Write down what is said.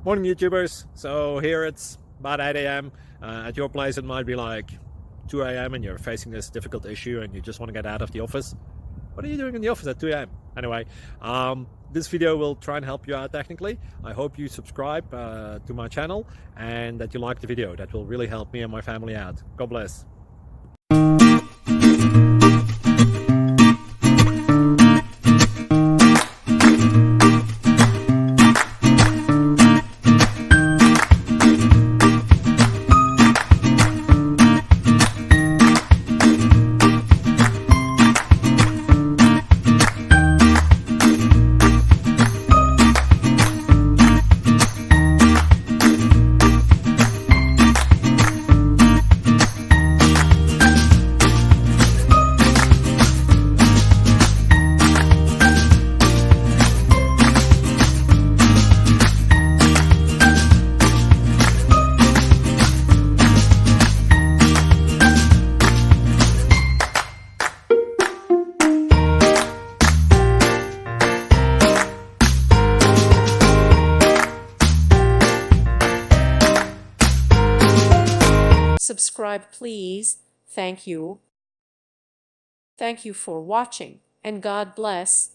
Morning YouTubers. So here it's about 8 a.m. At your place it might be like 2 a.m. and you're facing this difficult issue and you just want to get out of the office. What are you doing in the office at 2 a.m.? Anyway, this video will try and help you out technically. I hope you subscribe to my channel and that you like the video. That will really help me and my family out. God bless. Subscribe please. Thank you. Thank you for watching, and God bless.